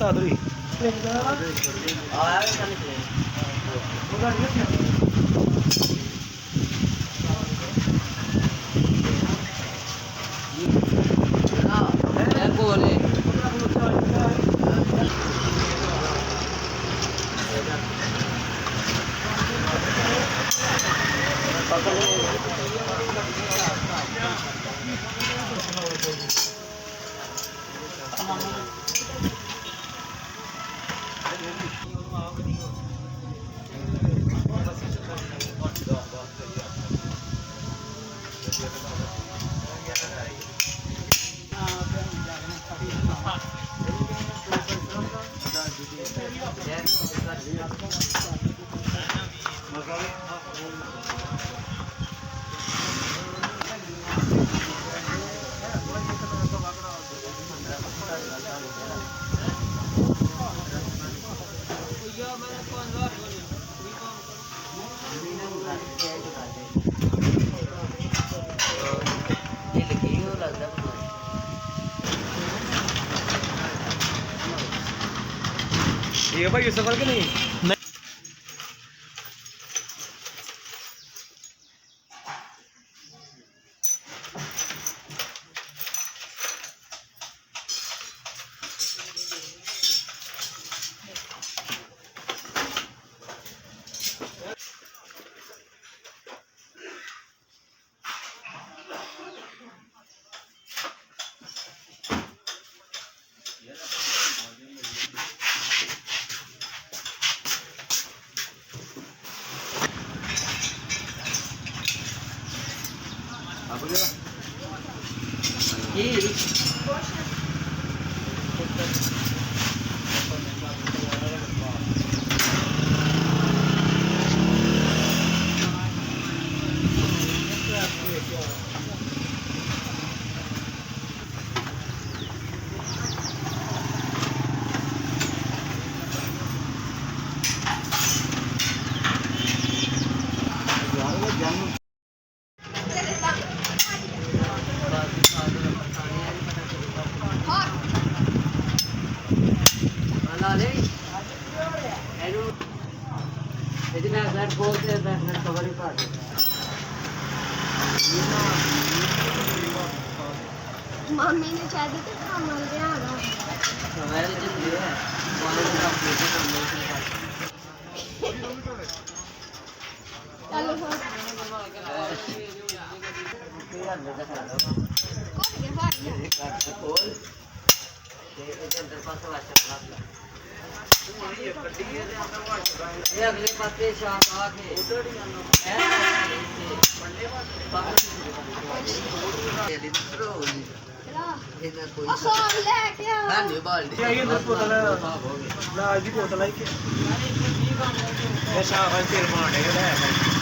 उस्ताद हुई ये भाई सफर के नहीं मम्मी ने चाह दी तो काम मिल गया चलो अगले पासे शाम आके लाल की बोतल आई के शाम तेल मारने का है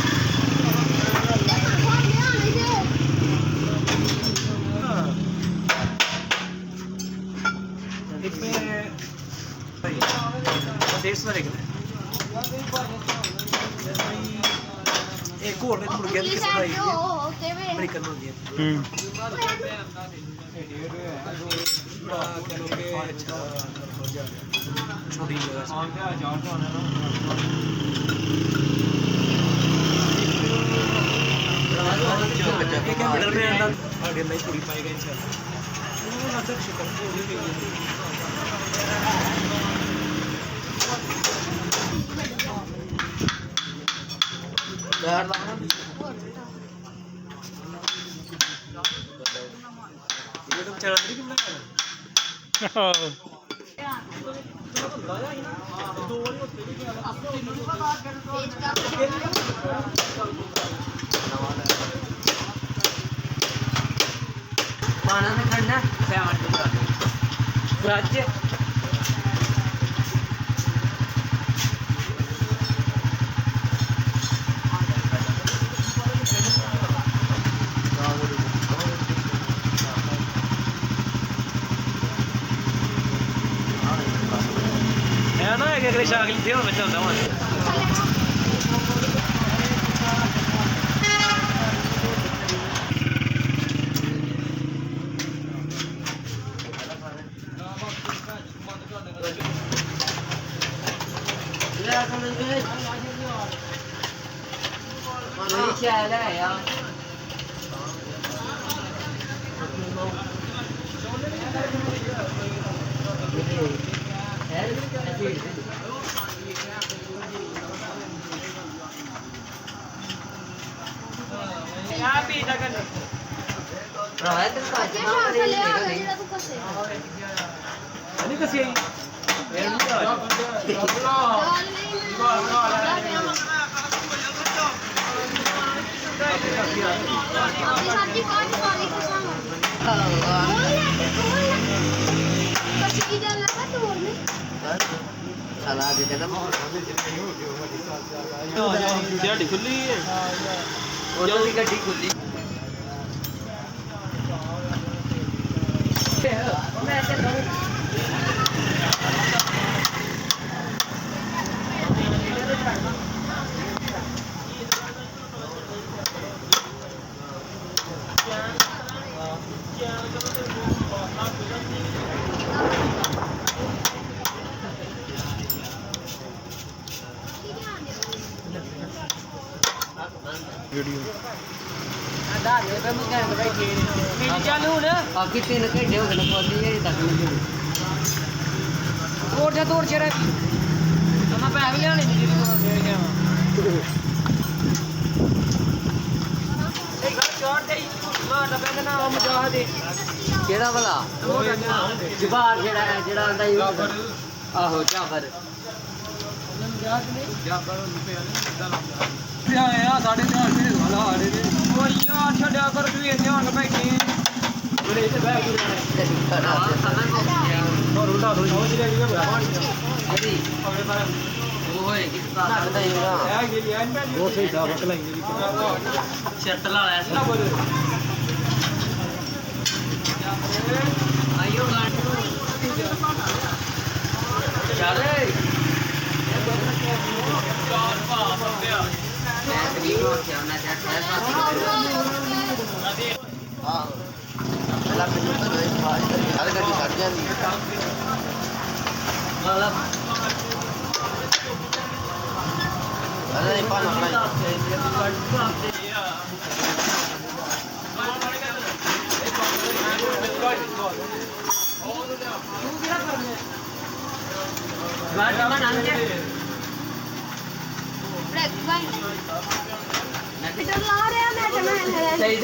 देश में देखना एक और मुड़ गया किस भाई बड़ी करना होती है छोटी जगह मिडल में आगे नहीं पूरी पाएगा इंशाल्लाह शुक्र ये तुम चला रही कितना पाना में खड़ना राज्य है ना अगले शागल थे मैं चलता हूँ ਮਨ ਸ਼ੈਲ ਹੈ ਯਾਰ ਆ ਪੀ ਜਾ ਕਰ ਭਰਾ ਤੇ ਅੱਗੇ ਸ਼ਾਮ ਥੱਲੇ ਆ ਗਿਆ ਜਿਹੜਾ ਤੂੰ ਫਸੇ ਨਹੀਂ ਕਸੀ ਆਈ ਦਾਲ ਨਹੀਂ ਆਪਣੀ ਸਬਜ਼ੀ ਕਾਟ ਵਾਲੀ ਕਿਸਾਂ ਕਸ਼ੀ ਦਾ ਲਗਾ ਤੋੜ ਨੇ ਸਾਲਾ ਦੇ ਕਹਿੰਦਾ ਦਿਹਾੜੀ ਖੁੱਲੀ ਹੈ ਉਹਨਾਂ ਦੀ ਗੱਡੀ ਖੁੱਲੀ ਮੈਂ ਤੇ ਬਾਕੀ 3 ਘੰਟੇ ਹੋ ਗਏ ਨੇ ਖੋਲੀ ਹੈ ਤੱਕ ਨਹੀਂ ਤੋੜ ਜਾ ਤੋੜ ਚਿਹਰਾ ਮੈਂ ਪੈਸੇ ਵੀ ਲਿਆਣੇ ਜੀ ਦੇ ਗਿਆ ਇਹ ਘਰ ਚੋੜ ਦੇ ਮਾਰ ਦਾ ਪੈਦਾ ਨਾ ਮਜਾਹ ਦੇ ਕਿਹੜਾ ਭਲਾ ਜਬਾਰ ਜਿਹੜਾ ਆਂਦਾ ਹੀ ਆਹੋ ਜਾਫਰ ਆ ਸਾਡੇ ਧਿਆਨ ਮੇਰੇ ਵਾਲਾ ਆੜੇ ਨੇ ਓਏ ਯਾਰ ਛੱਡਿਆ ਕਰ ਤੂੰ ਇਹ ਧਿਆਨ ਬੈਠੀ ਬੜੇ ਇੱਥੇ ਬੈਠ ਹੋਰ ਉਲਟਾ ਥੋੜੀ ਹੋ ਜਾਏਗੀ ਨਾ ਜਿਹੜੀ ਆਪਣੇ ਬਾਰੇ ਉਹ ਹੋਏਗੀ ਤਾਂ ਲੱਗਦਾ ਹੀ ਹੋਣਾ ਇਹ ਗਈ ਐਨ ਬਹੁਤ ਸਹੀ ਦਾ ਵਕ ਲਾਈ ਸ਼ਰਟ ਲਾ ਲਿਆ ਸੀ ਨਾ ਬੋਲ ਆਇਓ ਗਾਂਟੂ ਚੱਲ ਮੈਂ ਤੇ ਵੀ ਹੋ ਕੇ ਆਉਣਾ ਚਾਹਤਾ ਹਾਂ ਲੱਗ ਜੂ ਤਾਂ ਹਰ ਗੱਡੀ ਛੱਡ ਜਾਂਦੀ ਮਤਲਬ ਅਰੇ ਪਾਣਾ ਬਣਾਈ ਗਾੜੀ ਬਣਾ ਕੇ ਬ੍ਰੇਕ ਬਾਈ ਮੈਂ ਲਾ ਰਿਹਾ ਮੈਂ ਜਮਾ ਸਹੀ